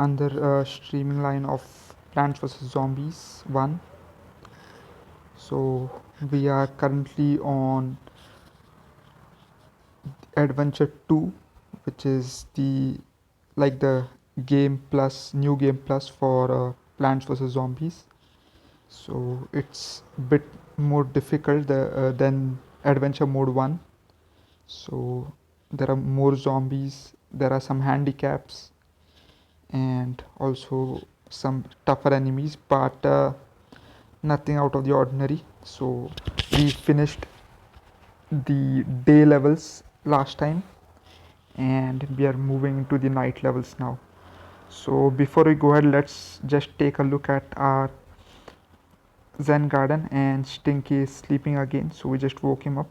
under streaming line of Plants vs Zombies 1. So we are currently on Adventure 2, which is the game plus new game plus for Plants vs Zombies. So it's a bit more difficult than Adventure Mode 1. So there are more zombies, there are some handicaps, and also some tougher enemies, but nothing out of the ordinary. So we finished the day levels last time, and we are moving into the night levels now. So before we go ahead, let's just take a look at our Zen garden. And Stinky is sleeping again, so we just woke him up.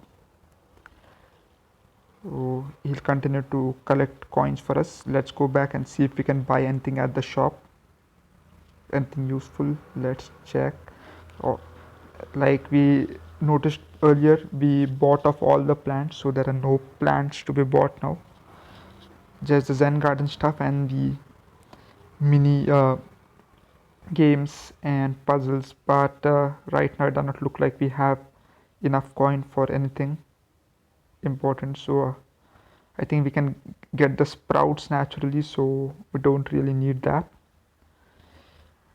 So he'll continue to collect coins for us. Let's go back and see if we can buy anything at the shop, anything useful. Let's check. Oh, like we noticed earlier, we bought off all the plants, so there are no plants to be bought now, just the Zen garden stuff and the mini games and puzzles. But right now it does not look like we have enough coin for anything important, so I think we can get the sprouts naturally, so we don't really need that.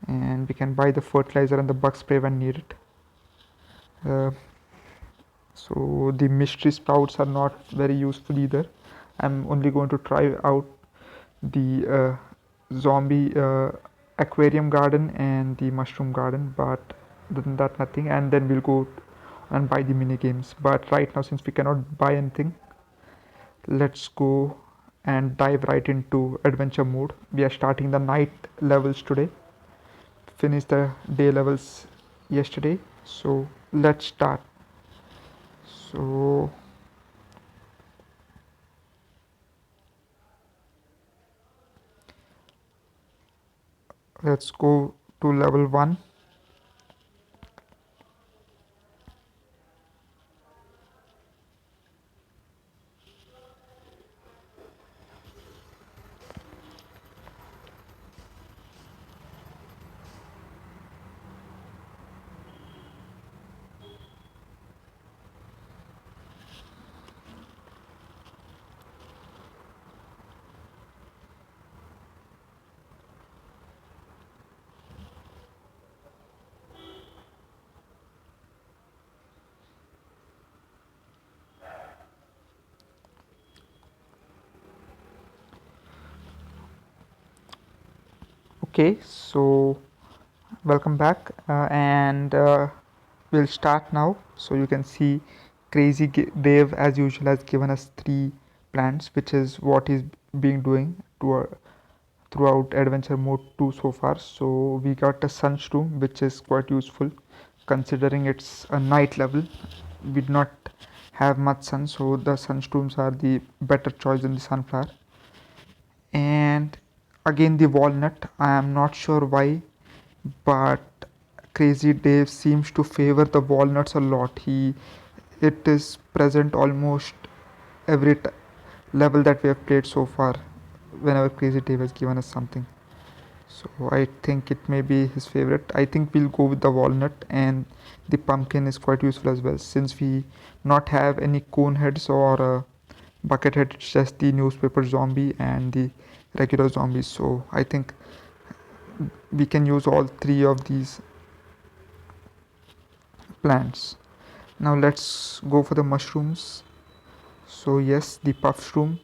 And we can buy the fertilizer and the bug spray when needed. uh, so the mystery sprouts are not very useful either. I'm only going to try out the zombie aquarium garden and the mushroom garden, but other than that nothing. And then we'll go and buy the mini games. But right now, since we cannot buy anything, let's go and dive right into adventure mode. We are starting the night levels today, finished the day levels yesterday, so let's start. So let's go to level 1. Okay, so welcome back, and we'll start now. So you can see Crazy Dave, as usual, has given us 3 plants, which is what he's been doing throughout adventure mode 2 so far. So we got a sunstream, which is quite useful considering it's a night level. We do not have much sun, so the sunstreams are the better choice than the sunflower. And again the walnut, I am not sure why, but Crazy Dave seems to favor the walnuts a lot. It is present almost every level that we have played so far whenever Crazy Dave has given us something. So I think it may be his favorite. I think we'll go with the walnut, and the pumpkin is quite useful as well, since we not have any cone heads or bucket head. It's just the newspaper zombie and the regular zombies. So I think we can use all 3 of these plants. Now let's go for the mushrooms. So yes, the puff shroom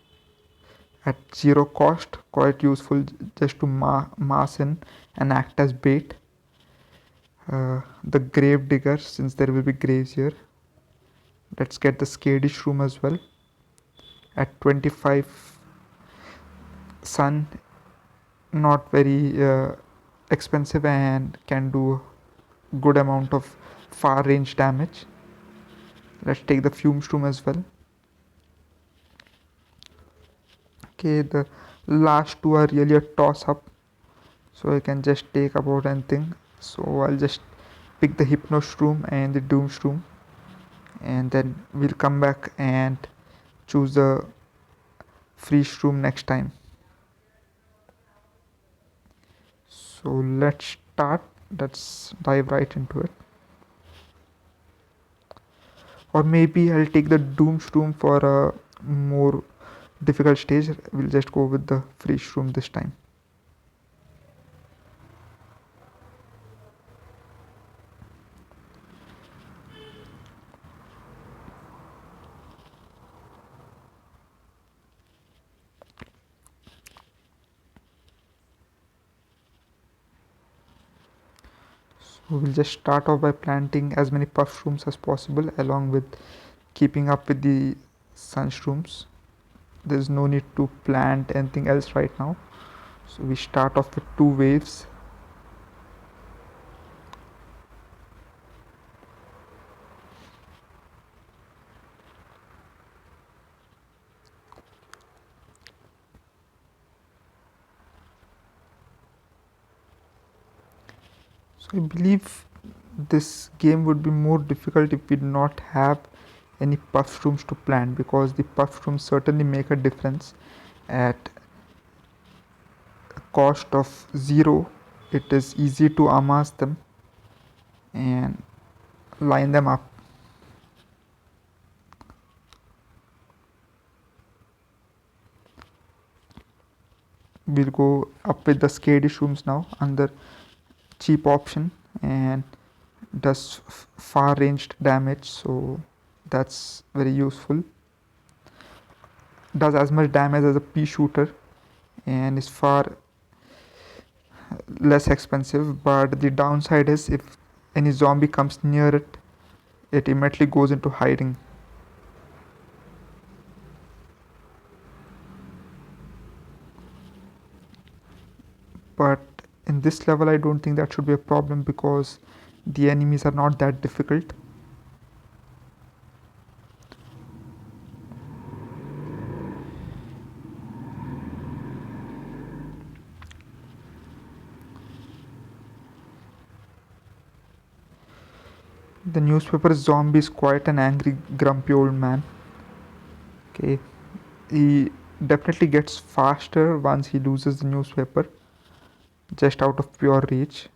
at 0 cost, quite useful just to mass in and act as bait. The grave digger, since there will be graves here. Let's get the scary shroom as well at 25 sun, not very expensive and can do good amount of far range damage. Let's take the fume shroom as well. Okay, the last 2 are really a toss up, so I can just take about anything. So I'll just pick the hypno shroom and the doom shroom, and then we'll come back and choose the free shroom next time. So let's start. Let's dive right into it. Or maybe I'll take the doom shroom for a more difficult stage. We'll just go with the free shroom this time. So we'll just start off by planting as many puff shrooms as possible, along with keeping up with the sun shrooms. There's no need to plant anything else right now. So we start off with two waves. So I believe this game would be more difficult if we did not have any puff shrooms to plant, because the puff shrooms certainly make a difference. At a cost of 0, it is easy to amass them and line them up. We'll go up with the Skady shrooms now, under cheap option, and does far ranged damage, so that's very useful. Does as much damage as a pea shooter and is far less expensive, but the downside is if any zombie comes near it, it immediately goes into hiding. But in this level I don't think that should be a problem, because the enemies are not that difficult. The newspaper zombie is quite an angry, grumpy old man. Okay, he definitely gets faster once he loses the newspaper, just out of pure rage.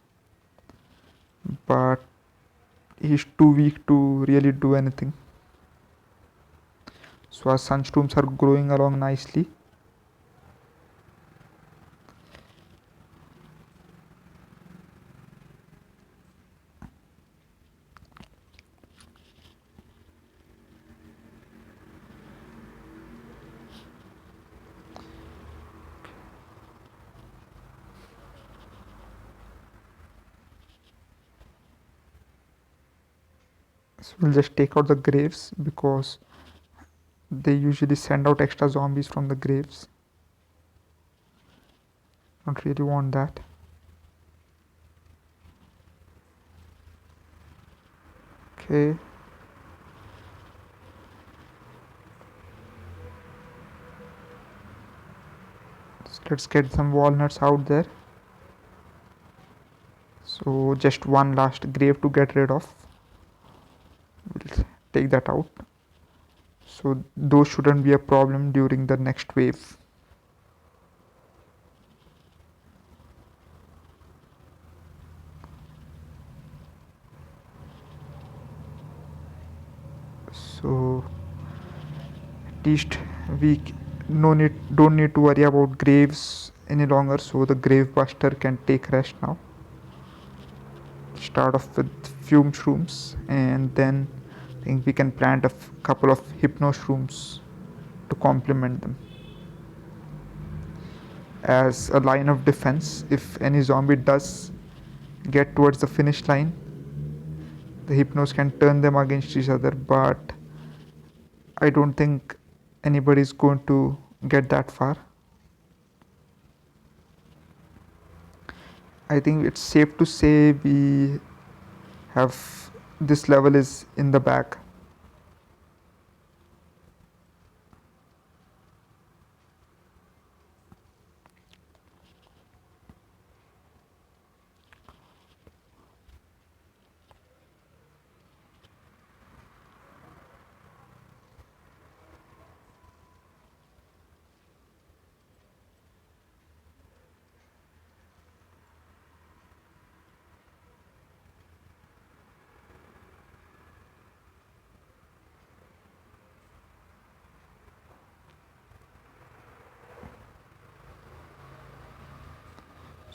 But he's too weak to really do anything. So our sunstorms are growing along nicely. So we'll just take out the graves, because they usually send out extra zombies from the graves. Don't really want that. Okay. So let's get some walnuts out there. So just one last grave to get rid of. We'll take that out. So those shouldn't be a problem during the next wave. So at least we don't need to worry about graves any longer, so the grave buster can take rest now. Start off with fume shrooms, and then I think we can plant a couple of hypno shrooms to complement them as a line of defense. If any zombie does get towards the finish line, the hypnos can turn them against each other, but I don't think anybody is going to get that far. I think it's safe to say we have this level is in the bag.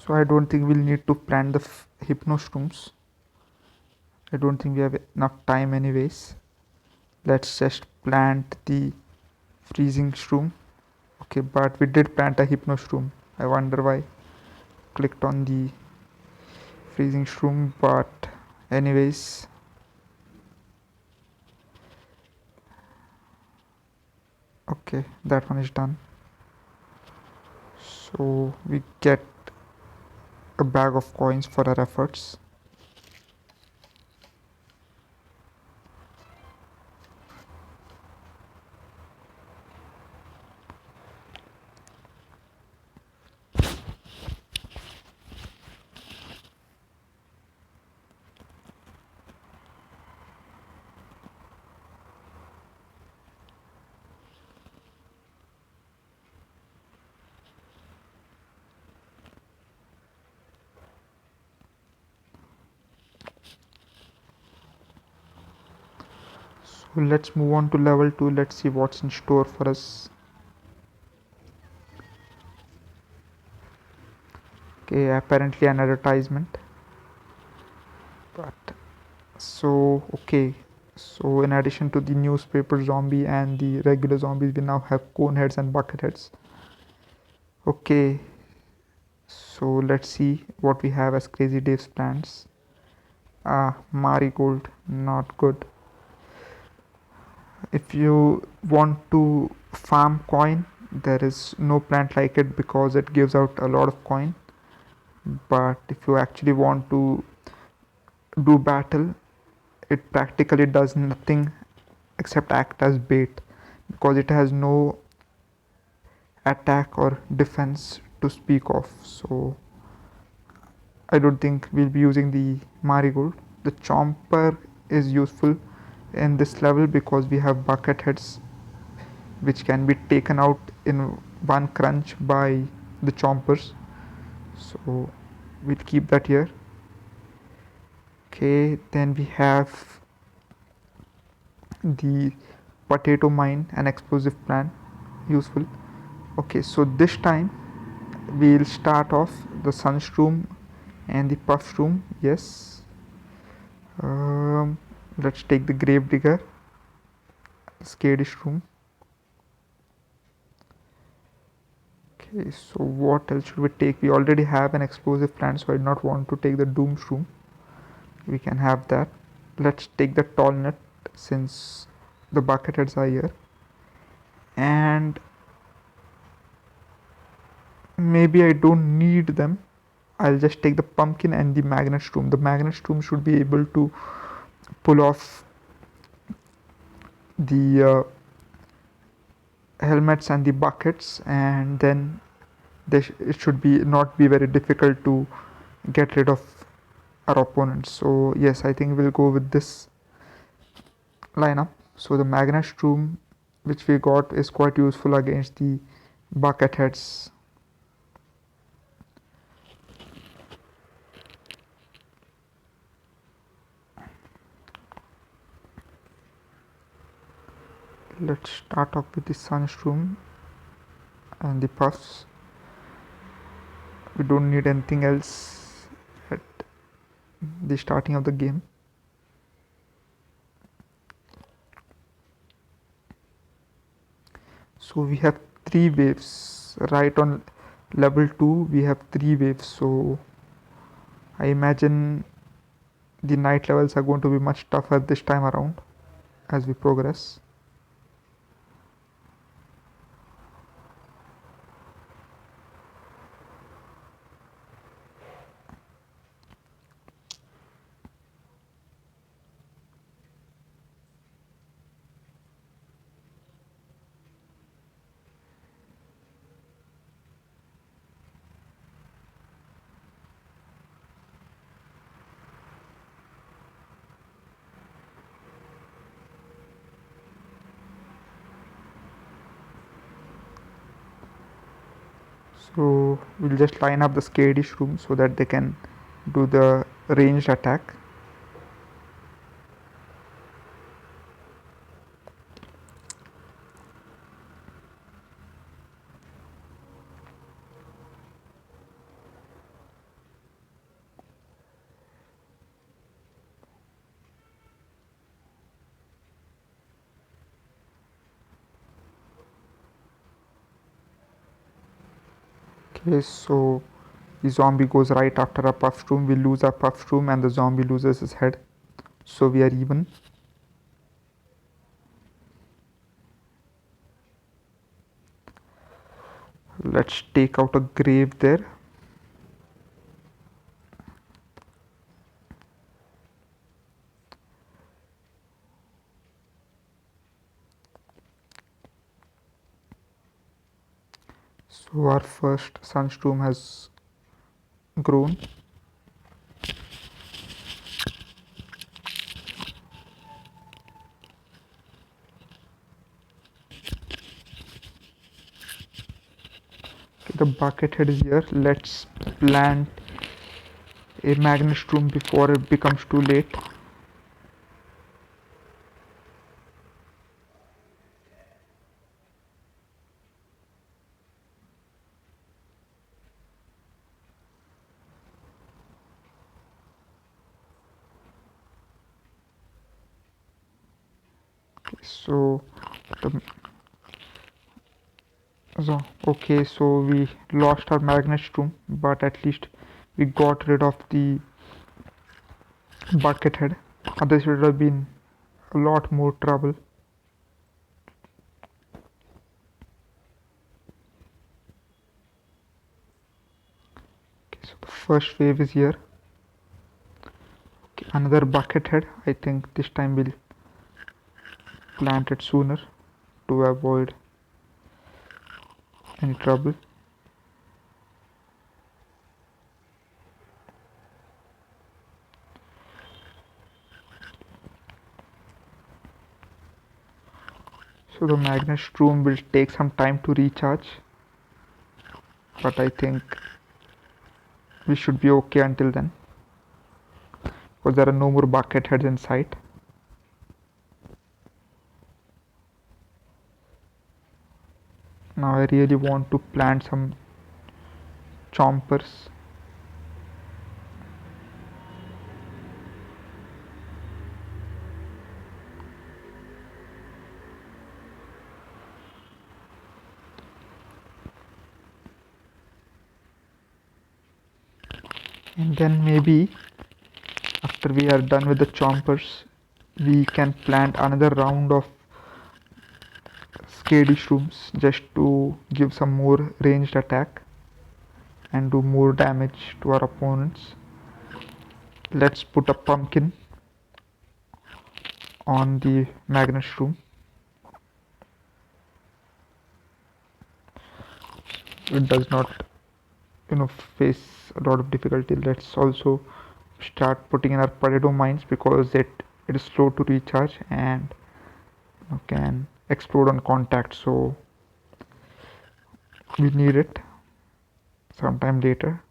So I don't think we'll need to plant the hypnoshrooms. I don't think we have enough time anyways. Let's just plant the freezing shroom. Okay, but we did plant a hypnoshroom. I wonder why. Clicked on the freezing shroom, but anyways. Okay, that one is done. So we get a bag of coins for our efforts. So let's move on to level 2. Let's see what's in store for us. Okay, apparently an advertisement. But so okay. So in addition to the newspaper zombie and the regular zombies, we now have cone heads and bucket heads. Okay, so let's see what we have as Crazy Dave's plans. Marigold, not good. If you want to farm coin, there is no plant like it because it gives out a lot of coin. But if you actually want to do battle, it practically does nothing except act as bait because it has no attack or defense to speak of. So I don't think we'll be using the marigold. The chomper is useful in this level because we have bucket heads which can be taken out in one crunch by the chompers. So we'll keep that here. Okay, then we have the potato mine and explosive plant, useful. Okay, so this time we'll start off the sunshroom and the puffshroom. Yes. um, let's take the grave digger, skadish room. Okay, so what else should we take? We already have an explosive plant, so I do not want to take the doom shroom. We can have that. Let's take the tall nut since the bucket heads are here, and maybe I don't need them. I'll just take the pumpkin and the magnet shroom. The magnet shroom should be able to pull off the helmets and the buckets, and then it should be not be very difficult to get rid of our opponents. So yes, I think we'll go with this lineup. So the magnet shroom which we got is quite useful against the bucket heads. Let's start off with the sunshroom and the puffs. We don't need anything else at the starting of the game. So we have 3 waves right on level 2. We have 3 waves, so I imagine the night levels are going to be much tougher this time around as we progress. So we'll just line up the skadish room so that they can do the ranged attack. Okay, so the zombie goes right after a Puffstroom. We lose our Puffstroom and the zombie loses his head. So we are even. Let's take out a grave there. So our first Sunstorm has grown. Okay, the bucket head is here. Let's plant a Magnetstrom before it becomes too late. Okay, so we lost our Magnetstrom, but at least we got rid of the bucket head. Otherwise, it would have been a lot more trouble. Okay, so the first wave is here. Okay, another bucket head. I think this time we'll plant it sooner to avoid any trouble. So the Magnetstrom will take some time to recharge, but I think we should be okay until then, because there are no more bucket heads in sight. Now I really want to plant some chompers. And then maybe after we are done with the chompers, we can plant another round of scary shrooms just to give some more ranged attack and do more damage to our opponents. Let's put a pumpkin on the Magnetstrom. It does not, face a lot of difficulty. Let's also start putting in our potato mines because it is slow to recharge and can explode on contact, so we need it sometime later.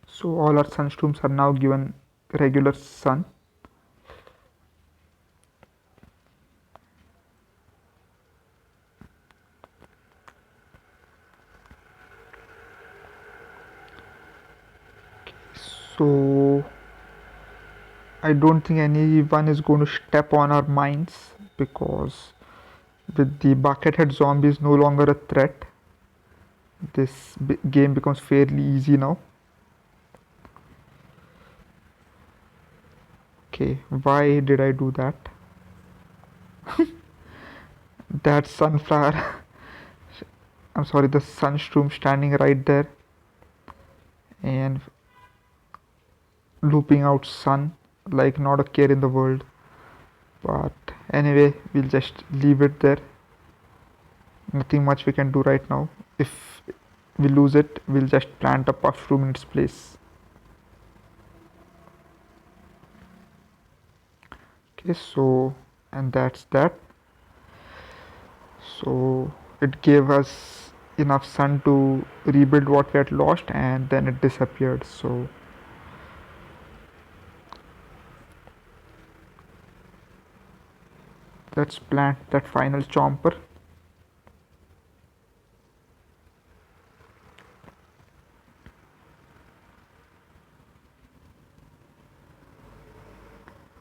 So all our sunstorms are now given regular sun. So I don't think anyone is going to step on our mines because with the buckethead zombies no longer a threat, this game becomes fairly easy now. Okay, why did I do that? That sunflower, I'm sorry, the sunstorm standing right there and looping out sun like not a care in the world. But anyway, we'll just leave it there. Nothing much we can do right now. If we lose it, we'll just plant a Puffstroom in its place. Okay, so and that's that. So it gave us enough sun to rebuild what we had lost, and then it disappeared. So let's plant that final chomper.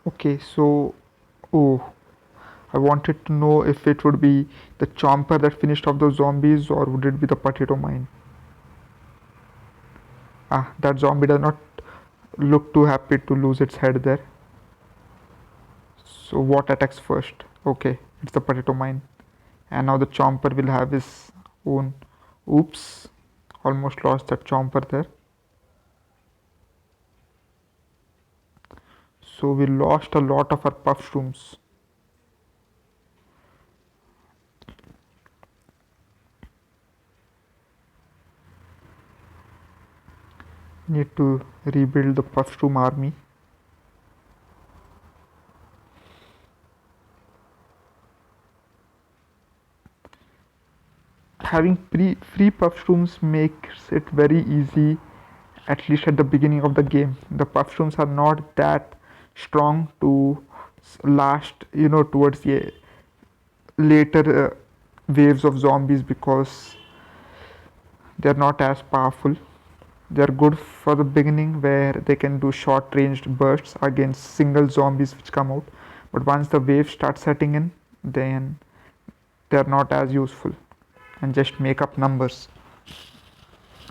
Okay, so oh, I wanted to know if it would be the chomper that finished off those zombies or would it be the potato mine? Ah, that zombie does not look too happy to lose its head there. So what attacks first? Okay, it's the potato mine. And now the chomper will have his own. Oops, almost lost that chomper there. So we lost a lot of our puff rooms. Need to rebuild the puff room army. Having free puff rooms makes it very easy, at least at the beginning of the game. The puff rooms are not that strong to last, towards the later waves of zombies because they're not as powerful. They're good for the beginning where they can do short ranged bursts against single zombies which come out. But once the wave starts setting in, then they're not as useful and just make up numbers.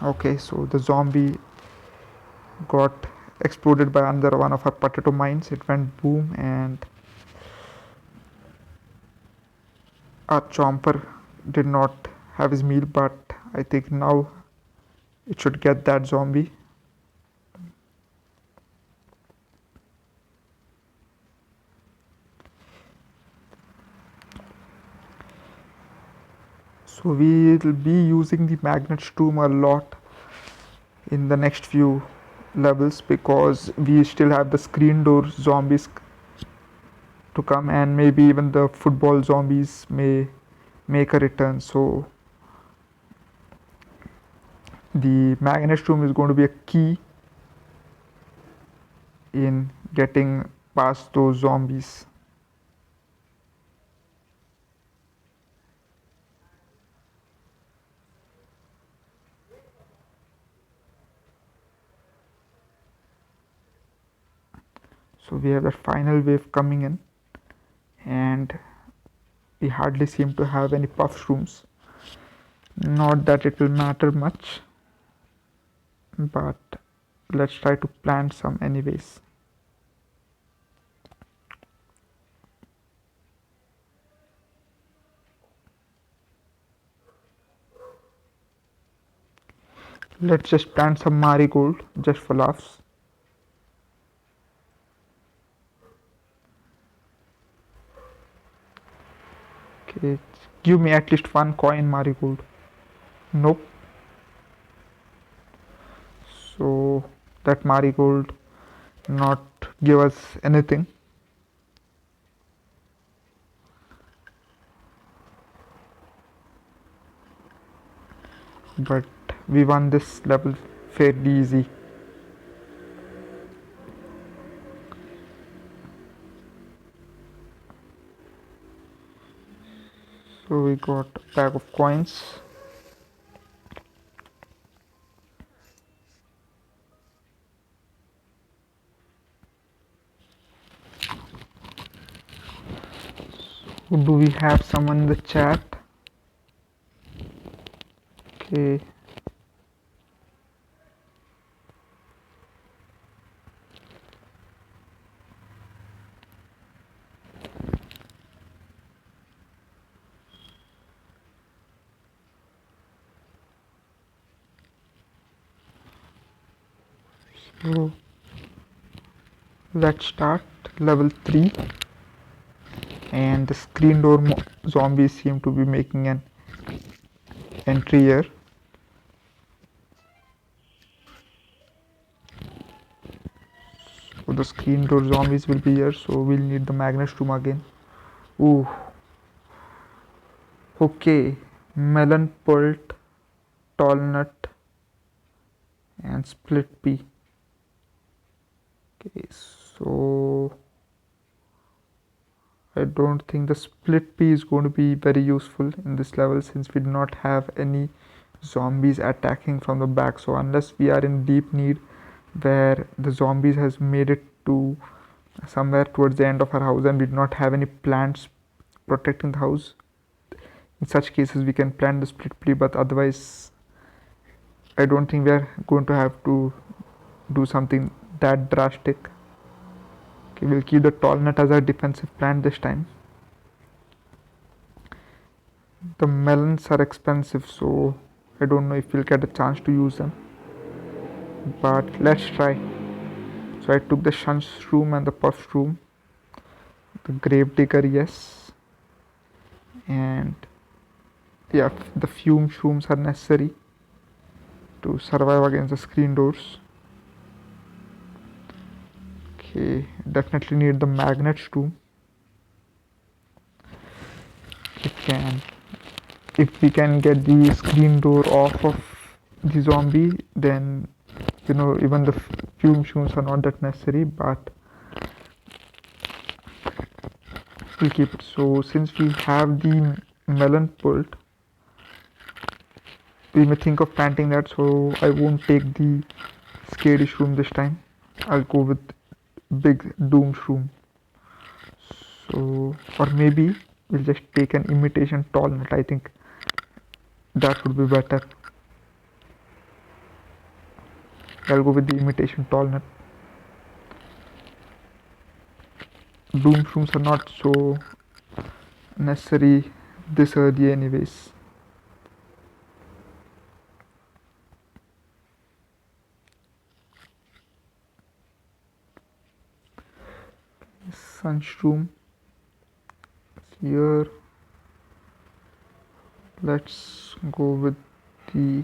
Okay, so the zombie got exploded by another one of our potato mines. It went boom and our chomper did not have his meal, but I think now it should get that zombie. So we will be using the magnet storm a lot in the next few levels because we still have the screen door zombies to come and maybe even the football zombies may make a return. So the magnet room is going to be a key in getting past those zombies. So we have that final wave coming in and we hardly seem to have any puff rooms. Not that it will matter much, but let's try to plant some anyways. Let's just plant some marigold just for laughs. Okay, give me at least one coin marigold. Nope. So that marigold not give us anything. But we won this level fairly easy. So we got a pack of coins. Do we have someone in the chat? Okay. So let's start level 3 and the screen door zombies seem to be making an entry here. So the screen door zombies will be here, so we'll need the magnet room again. Ooh. Okay. Melon pult, tall nut, and split pea. Okay, so I don't think the split pea is going to be very useful in this level since we do not have any zombies attacking from the back. So unless we are in deep need where the zombies has made it to somewhere towards the end of our house and we do not have any plants protecting the house. In such cases, we can plant the split pea, but otherwise, I don't think we are going to have to do something that drastic. Okay, we'll keep the tall nut as our defensive plant this time. The melons are expensive, so I don't know if we'll get a chance to use them. But let's try. So I took the shunt shroom and the puff shroom. The grave digger, yes. And yeah, the fume shrooms are necessary to survive against the screen doors. Okay, definitely need the magnet shroom. If we can get the screen door off of the zombie, then even the fume shrooms are not that necessary, but we'll keep it. So since we have the melon pulled, we may think of planting that, so I won't take the scary shroom this time. I'll go with big doom shroom. So, or maybe we'll just take an imitation tall nut. I think that would be better. I'll go with the imitation tall nut. Doom shrooms are not so necessary this early anyways. Sunshroom here. Let's go with the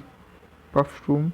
puff room.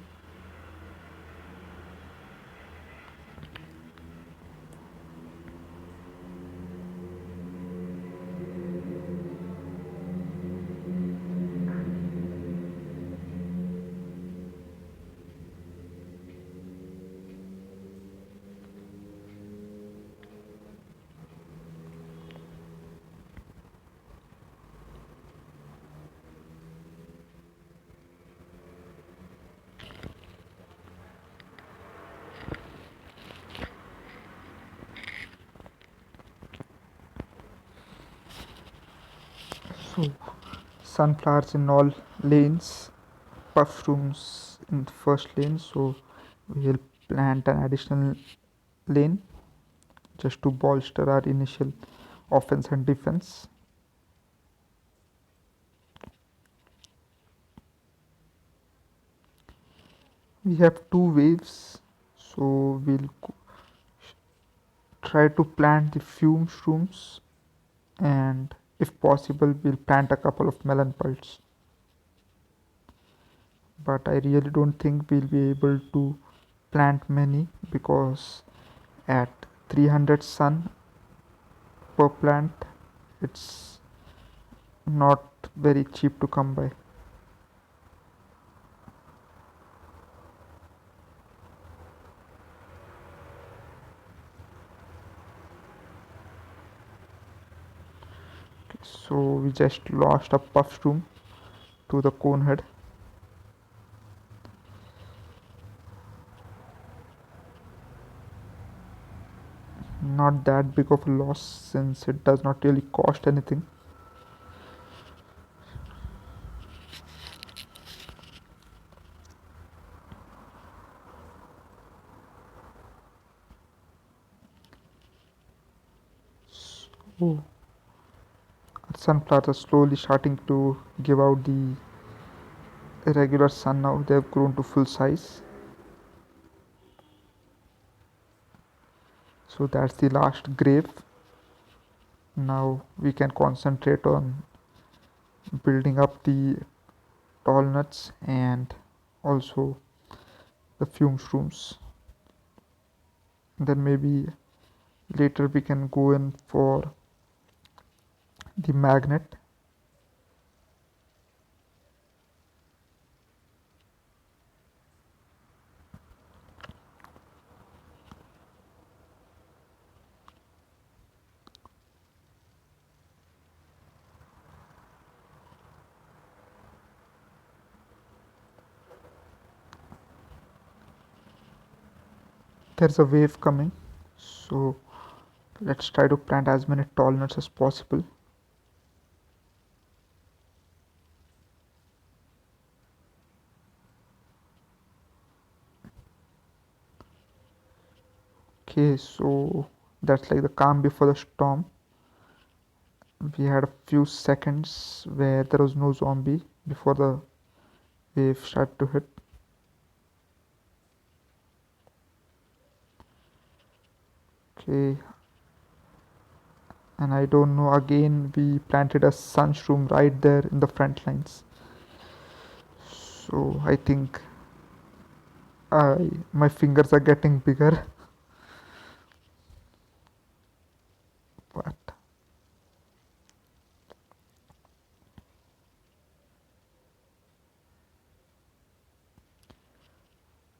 So sunflowers in all lanes, puff rooms in the first lane, so we will plant an additional lane just to bolster our initial offense and defense. We have two waves, so we'll try to plant the fume shrooms, and if possible we'll plant a couple of melon pults, but I really don't think we'll be able to plant many because at 300 sun per plant it's not very cheap to come by. So we just lost a puff shroom to the cone head. Not that big of a loss since it does not really cost anything. So sunflowers are slowly starting to give out the regular sun now. They have grown to full size. So that's the last grave. Now we can concentrate on building up the tall nuts and also the fume shrooms. Then maybe later we can go in for the magnet. There's a wave coming, so Let's try to plant as many tall nuts as possible. Okay, so that's like the calm before the storm. We had a few seconds where there was no zombie before the wave started to hit. Okay, and I don't know, again we planted a sunshroom right there in the front lines. So I think my fingers are getting bigger. But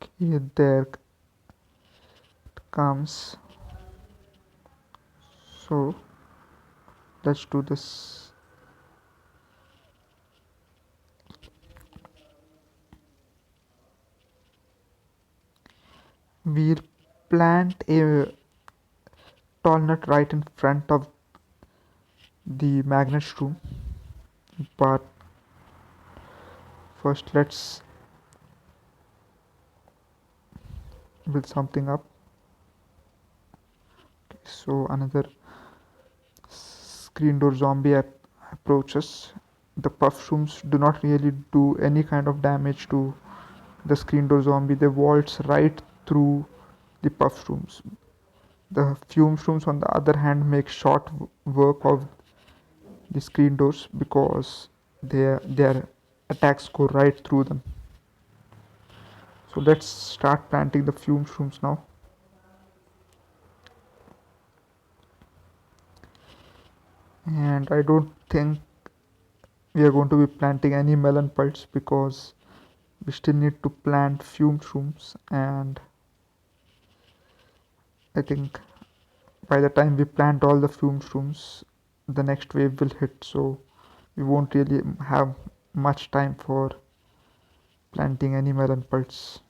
okay, there it comes. So let's do this. We'll plant a tall nut right in front of the magnet room, but first let's build something up. So another screen door zombie approaches. The puff rooms do not really do any kind of damage to the screen door zombie. They waltz right through the puff rooms. The fume rooms, on the other hand, make short work of the screen doors because their attacks go right through them. So let's start planting the fume rooms now. And I don't think we are going to be planting any melon pults because we still need to plant fume rooms, and I think by the time we plant all the fume rooms the next wave will hit, so we won't really have much time for planting any melon pults.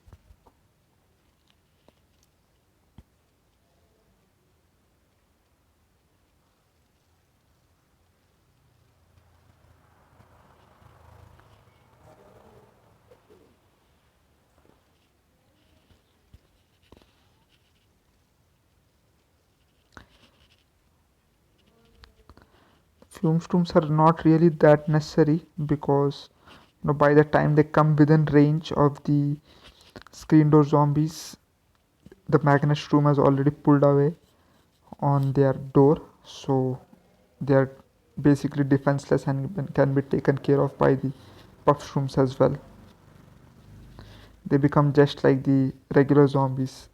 Fume rooms are not really that necessary because by the time they come within range of the screen door zombies, the magnet room has already pulled away on their door, so they are basically defenseless and can be taken care of by the puff rooms as well. They become just like the regular zombies.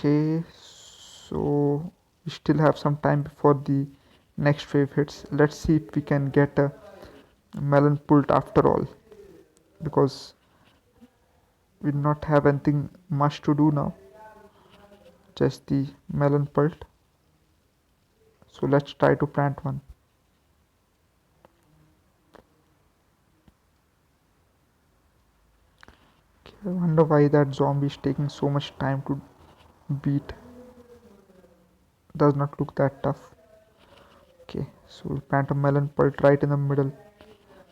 Okay, so we still have some time before the next wave hits. Let's see if we can get a melon pulled after all, because we do not have anything much to do now, just the melon pult. So let's try to plant one. Okay, I wonder why that zombie is taking so much time to beat. Does not look that tough. Okay, so we'll plant a melon pult right in the middle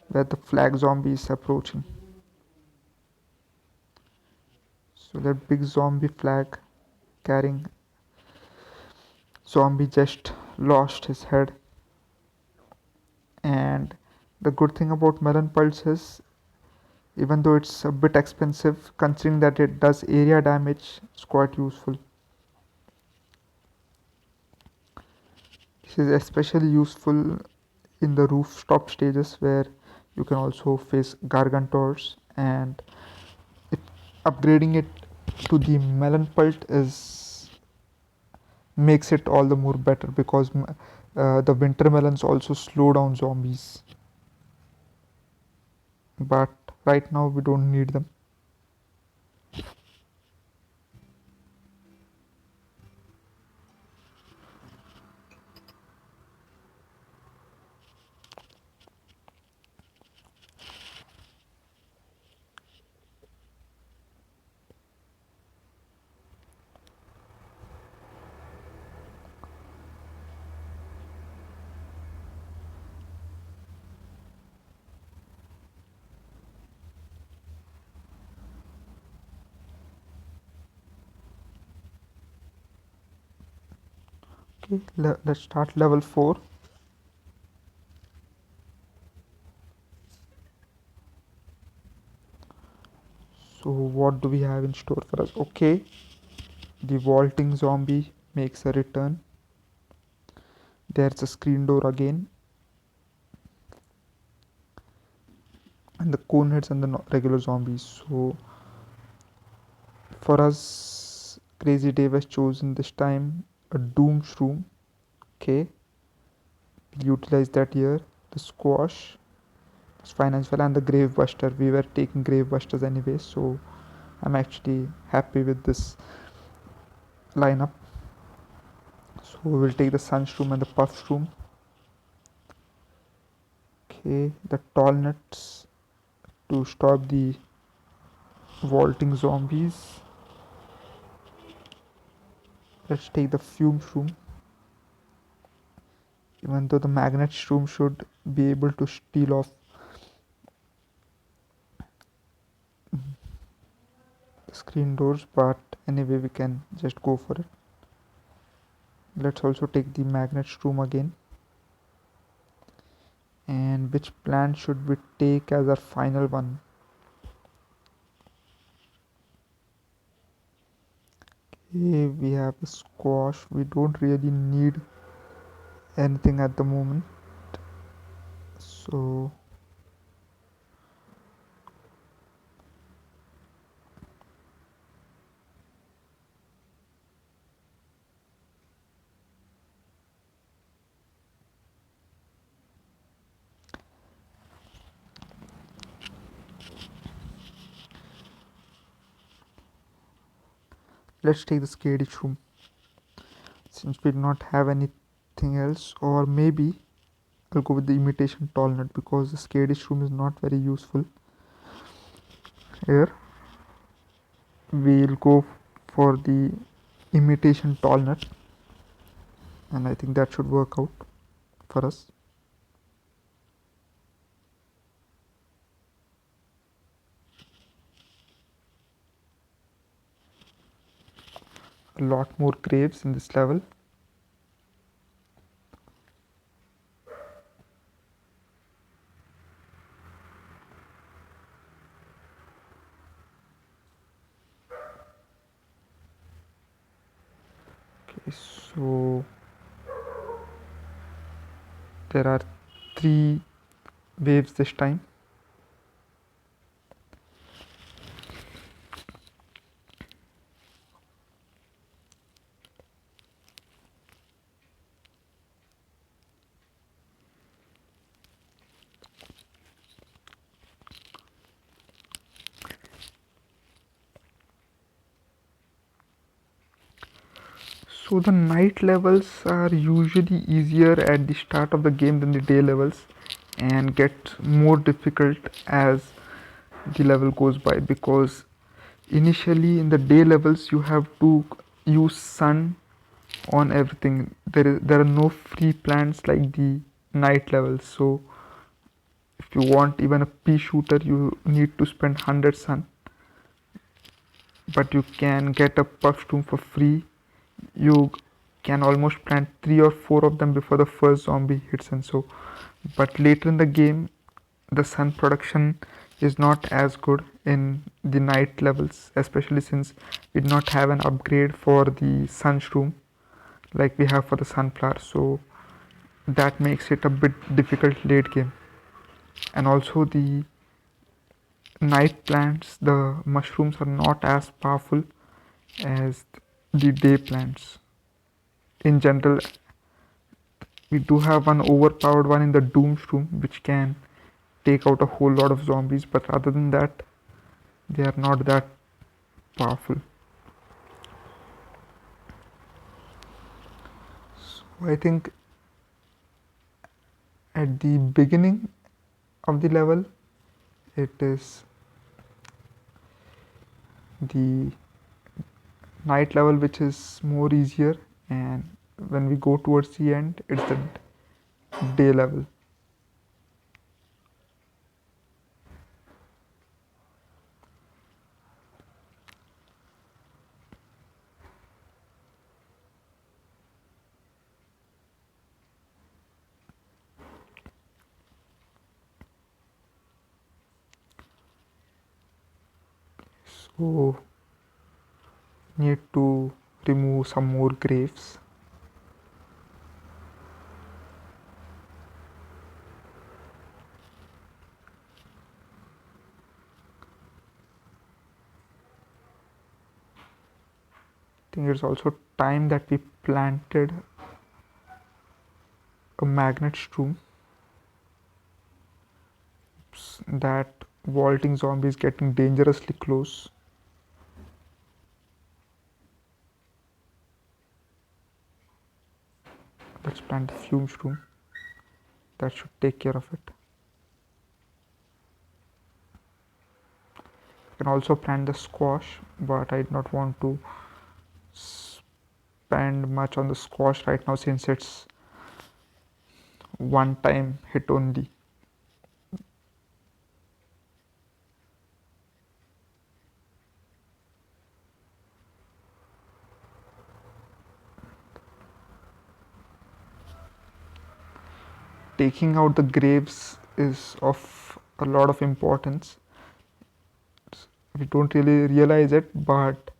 where the flag zombie is approaching. So that big zombie flag carrying zombie just lost his head. And the good thing about melon pulse is, even though it's a bit expensive, considering that it does area damage, it's quite useful. This is especially useful in the rooftop stages where you can also face gargantors, and if upgrading it to the melon pult is makes it all the more better because the winter melons also slow down zombies, but right now we don't need them. Okay, let's start level 4. So what do we have in store for us? Okay, the vaulting zombie makes a return. There's a screen door again, and the coneheads and the regular zombies. So for us, Crazy Dave has chosen this time a doom shroom. Okay, we'll utilize that here. The squash is fine as well, and the grave buster. We were taking grave busters anyway, so I'm actually happy with this lineup. So we'll take the sunshroom and the puffshroom. Okay, the tall nuts to stop the vaulting zombies. Let's take the fume shroom. Even though the magnet shroom should be able to steal off the screen doors, but anyway we can just go for it. Let's also take the magnet shroom again. And which plant should we take as our final one? Okay, we have a squash. We don't really need anything at the moment, so let's take the scary shroom since we do not have anything else. Or maybe I'll go with the imitation tall nut because the scary shroom is not very useful here. We'll go for the imitation tall nut, and I think that should work out for us. A lot more graves in this level. Okay, so there are 3 waves this time. So the night levels are usually easier at the start of the game than the day levels, and get more difficult as the level goes by, because initially in the day levels you have to use sun on everything. There are no free plants like the night levels. So if you want even a pea shooter, you need to spend 100 sun, but you can get a puffstone for free. You can almost plant 3 or 4 of them before the first zombie hits, and so. But later in the game, the sun production is not as good in the night levels, especially since we did not have an upgrade for the sunshroom like we have for the sunflower. So that makes it a bit difficult late game. And also the night plants, the mushrooms are not as powerful as the day plants. In general, we do have one overpowered one in the doom shroom which can take out a whole lot of zombies, but other than that they are not that powerful. So I think at the beginning of the level it is the night level which is more easier, and when we go towards the end it's the day level. So need to remove some more graves. I think it's also time that we planted a magnet shroom. That vaulting zombie is getting dangerously close. Let's plant the fume shroom. That should take care of it. You can also plant the squash, but I do not want to spend much on the squash right now since it's one time hit only. Taking out the graves is of a lot of importance. We don't really realize it, but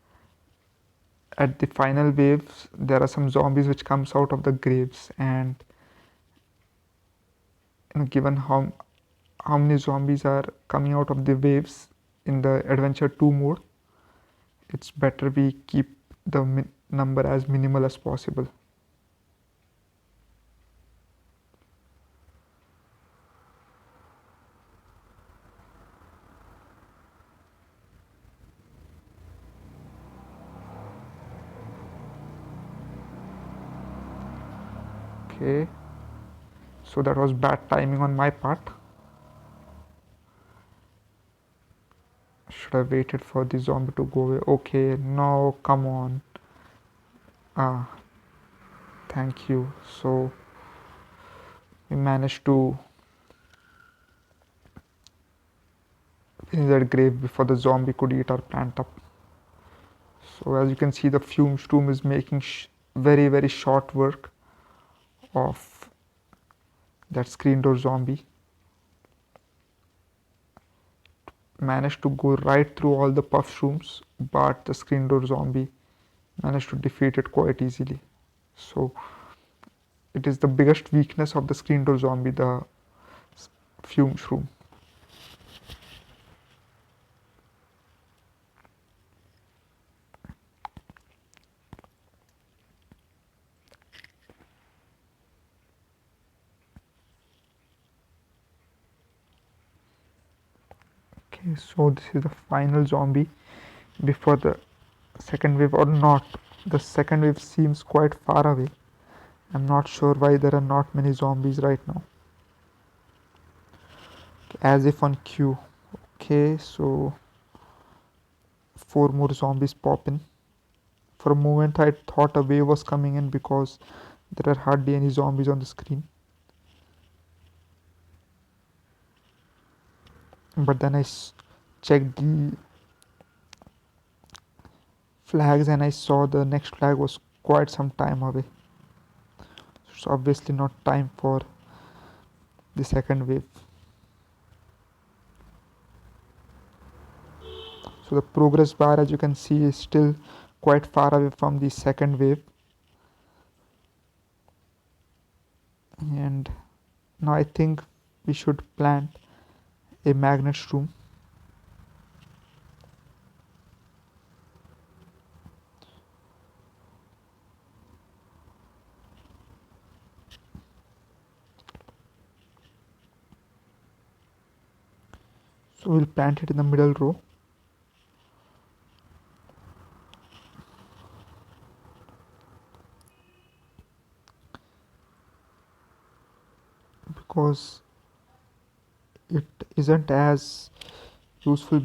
at the final waves there are some zombies which comes out of the graves, and given how many zombies are coming out of the waves in the adventure 2 mode, it's better we keep the number as minimal as possible. Okay, so that was bad timing on my part. Should have waited for the zombie to go away. Okay, no, come on. Ah, thank you. So we managed to finish that grave before the zombie could eat our plant up. So as you can see, the fume shroom is making very short work of that screen door zombie. Managed to go right through all the puff shrooms, but the screen door zombie managed to defeat it quite easily. So it is the biggest weakness of the screen door zombie, the fume shroom. Okay, so this is the final zombie before the second wave, or not. The second wave seems quite far away. I'm not sure why there are not many zombies right now. As if on cue. Okay, so 4 more zombies pop in. For a moment I thought a wave was coming in because there are hardly any zombies on the screen. But then I checked the flags and I saw the next flag was quite some time away. It's obviously not time for the second wave. So the progress bar, as you can see, is still quite far away from the second wave. And now I think we should plant a magnet shroom. So we'll plant it in the middle row. Because it isn't as useful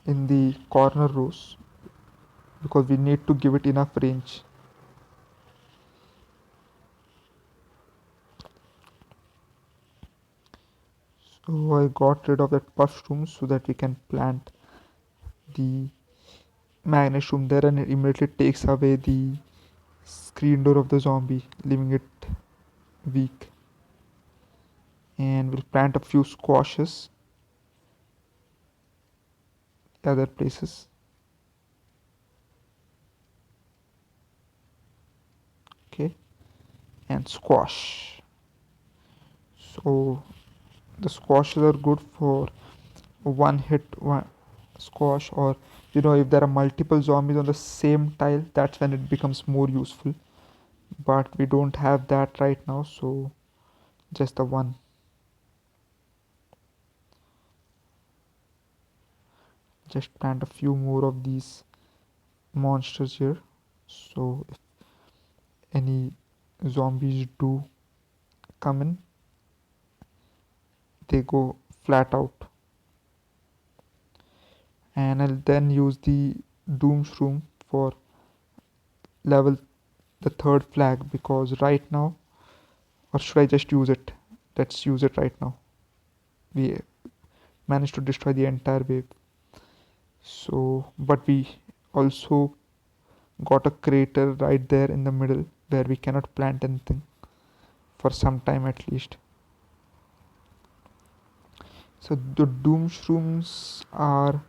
in the corner rows, because we need to give it enough range. So I got rid of that puff room so that we can plant the magnet room there, and it immediately takes away the screen door of the zombie, leaving it weak. And we'll plant a few squashes. other places. Okay, and squash. So the squashes are good for one hit one squash, or if there are multiple zombies on the same tile, that's when it becomes more useful. But we don't have that right now, so just the one. Just plant a few more of these monsters here, so if any zombies do come in, they go flat out. And I'll then use the doom shroom for level the third flag, because right now, or should I just use it? Let's use it right now. We managed to destroy the entire wave. So, but we also got a crater right there in the middle where we cannot plant anything for some time at least. So the doom shrooms are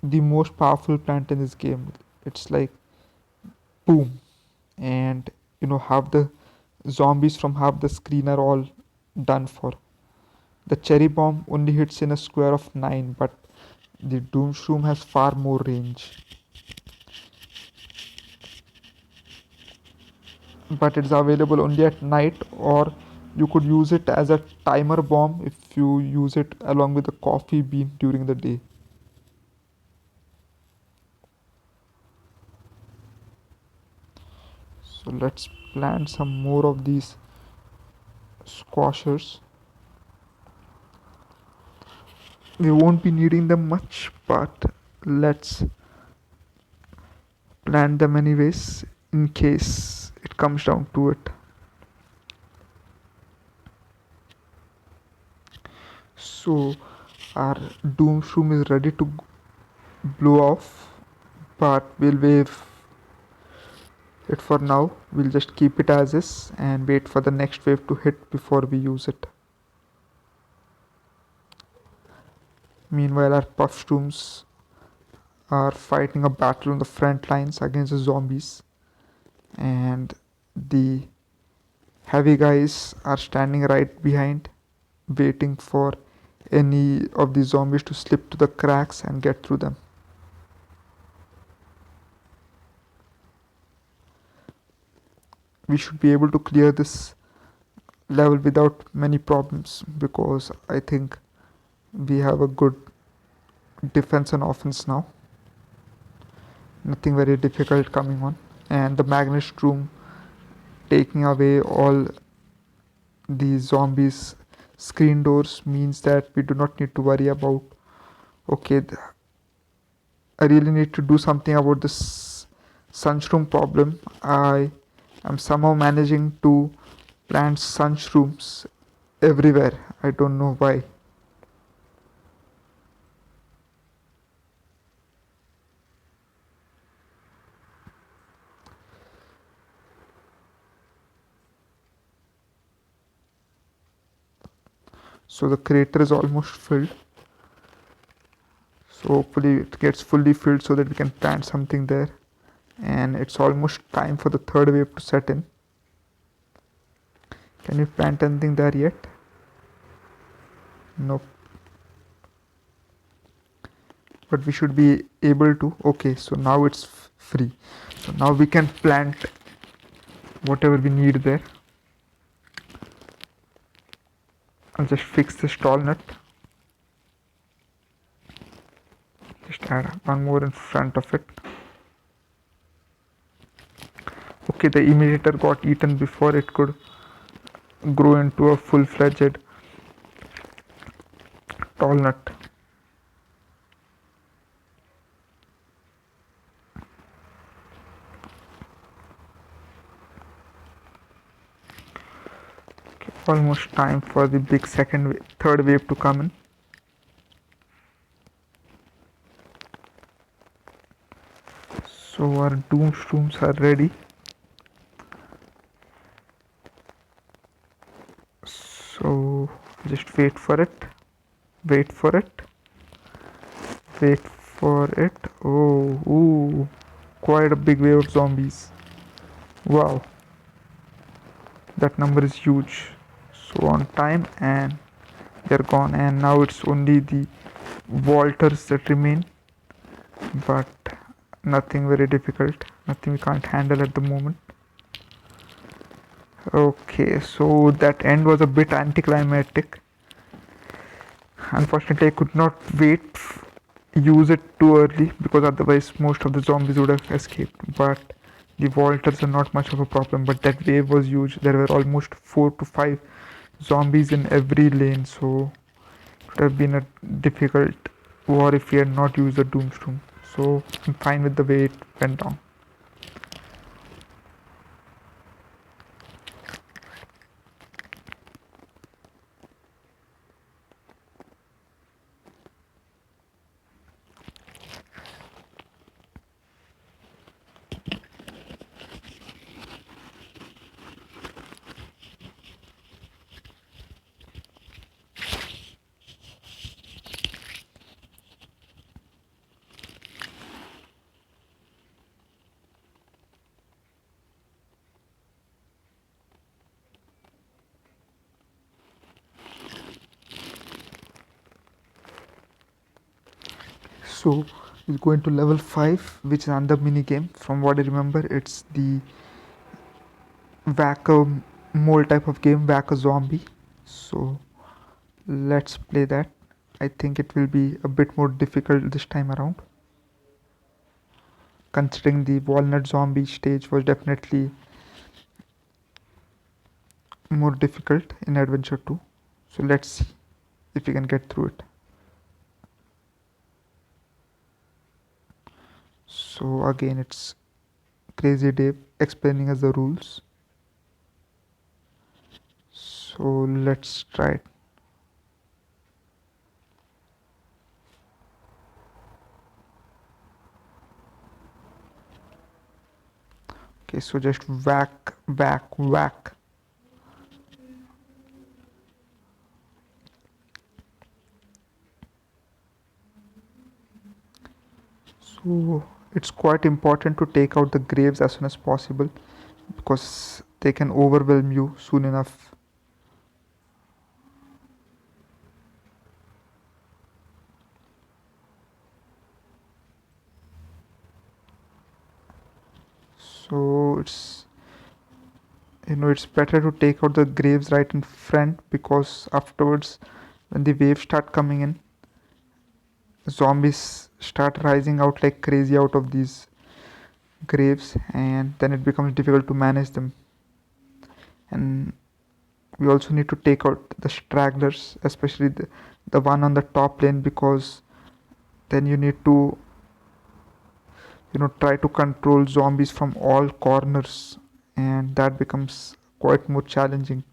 the most powerful plant in this game. It's like boom, and half the zombies from half the screen are all done for. The cherry bomb only hits in a square of 9, but the doom shroom has far more range. But it's available only at night, or you could use it as a timer bomb if you use it along with the coffee bean during the day. So let's plant some more of these squashers. We won't be needing them much, but let's plant them anyways in case it comes down to it. So our doom shroom is ready to blow off, but we'll wave it for now. We'll just keep it as is and wait for the next wave to hit before we use it. Meanwhile, our puff shrooms are fighting a battle on the front lines against the zombies, and the heavy guys are standing right behind, waiting for any of the zombies to slip to the cracks and get through them. We should be able to clear this level without many problems, because I think we have a good defense and offense now. Nothing very difficult coming on. And the magnet room taking away all the zombies screen doors means that we do not need to worry about, okay, I really need to do something about this sunshroom problem. I am somehow managing to plant sunshrooms everywhere. I don't know why. So the crater is almost filled. So hopefully it gets fully filled so that we can plant something there. And it's almost time for the third wave to set in. Can we plant anything there yet? Nope. But we should be able to. Okay, so now it's free. So now we can plant whatever we need there. I'll just fix the stall nut. Just add one more in front of it. Okay, the imitator got eaten before it could grow into a full-fledged tall nut. Okay, almost time for the big third wave to come in. So our doom shrooms are ready. So just wait for it. Wait for it. Oh, ooh, quite a big wave of zombies. Wow, that number is huge. So on time and they're gone, and now it's only the Walters that remain, but nothing very difficult, nothing we can't handle at the moment. Okay, so that end was a bit anticlimactic. Unfortunately, I could not use it too early because otherwise most of the zombies would have escaped. But the Walters are not much of a problem, but that wave was huge. There were almost 4 to 5 zombies in every lane, so it would have been a difficult war if we had not used the Doomstone. So I'm fine with the way it went down. So we'll go into level 5, which is another mini game. From what I remember, it's the whack a mole type of game, whack a zombie. So let's play that. I think it will be a bit more difficult this time around, considering the walnut zombie stage was definitely more difficult in Adventure 2. So let's see if we can get through it. So again, it's Crazy Dave explaining us the rules. So let's try it. Okay, so just whack, whack, whack. So it's quite important to take out the graves as soon as possible because they can overwhelm you soon enough. So it's better to take out the graves right in front because afterwards when the waves start coming in, zombies start rising out like crazy out of these graves, and then it becomes difficult to manage them. And we also need to take out the stragglers, especially the one on the top lane, because then you need to try to control zombies from all corners, and that becomes quite more challenging.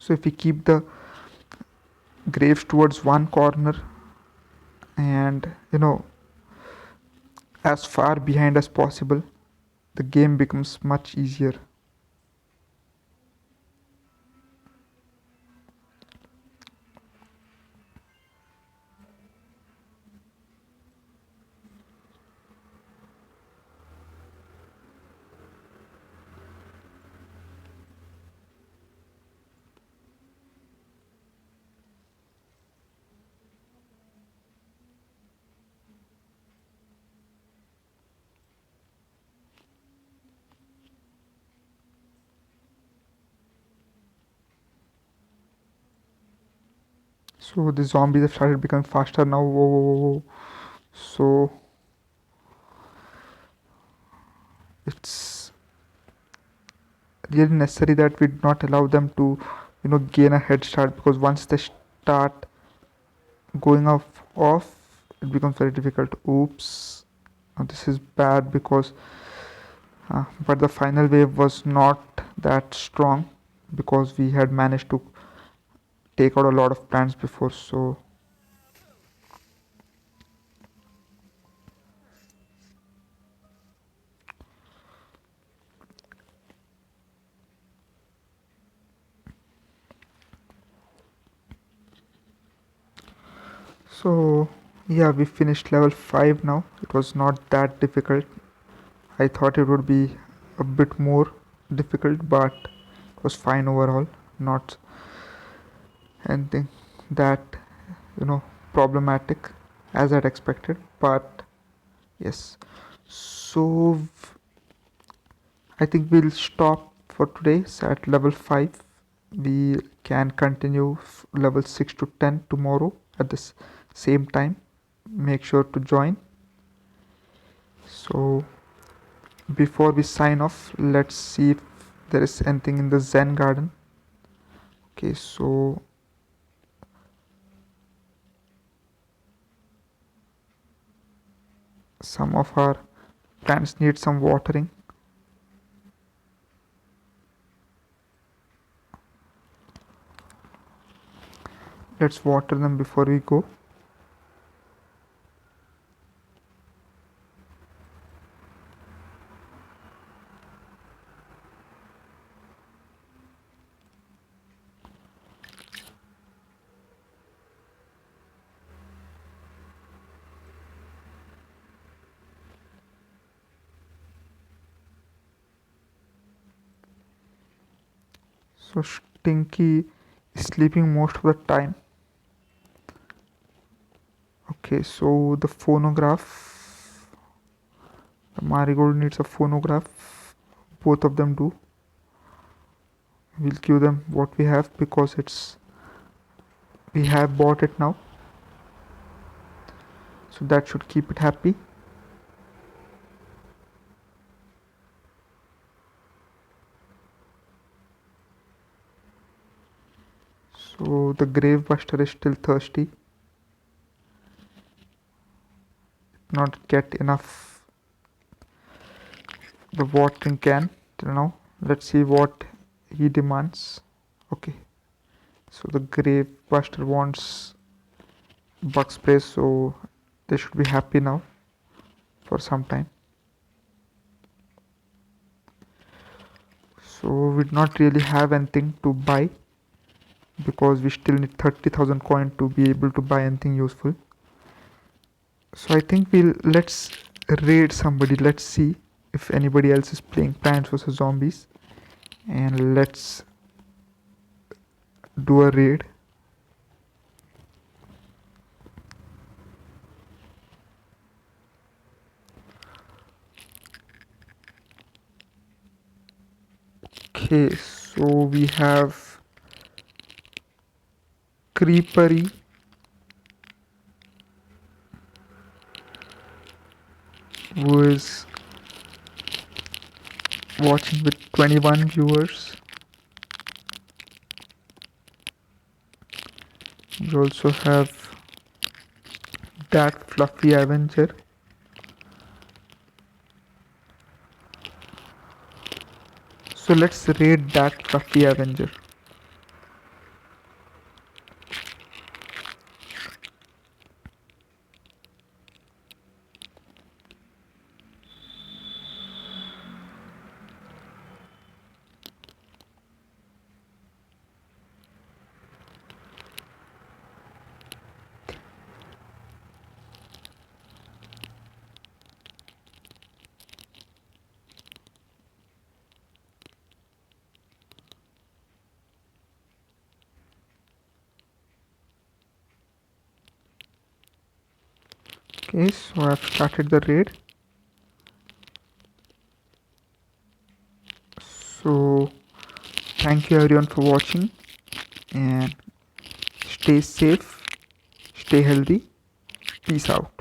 So if we keep the graves towards one corner and as far behind as possible, the game becomes much easier. So the zombies have started becoming faster now. Whoa, whoa, whoa, whoa. So it's really necessary that we do not allow them to gain a head start, because once they start going off, it becomes very difficult. Oops. Now this is bad because but the final wave was not that strong because we had managed to take out a lot of plants before. So So yeah, we finished level 5 now. It was not that difficult. I thought it would be a bit more difficult, but it was fine overall. Not anything that, you know, problematic as I'd expected. But yes, so I think we'll stop for today at level 5. We can continue level 6 to 10 tomorrow at this same time. Make sure to join. So before we sign off, let's see if there is anything in the Zen garden. Okay, so some of our plants need some watering. Let's water them before we go. So Stinky is sleeping most of the time. Okay, so the phonograph, the marigold needs a phonograph. Both of them do. We'll give them what we have because we have bought it now. So that should keep it happy. So the grave buster is still thirsty. Not get enough the watering can till now. Let's see what he demands. Okay, so the grave buster wants bug spray, so they should be happy now for some time. So we do not really have anything to buy because we still need 30,000 coin to be able to buy anything useful. So I think let's raid somebody. Let's see if anybody else is playing Plants vs Zombies, and let's do a raid. Okay, so we have Creepery, who is watching with 21 viewers. We also have that Fluffy Avenger. So let's raid that Fluffy Avenger. Okay, so I've started the raid. So thank you everyone for watching, and stay safe, stay healthy. Peace out.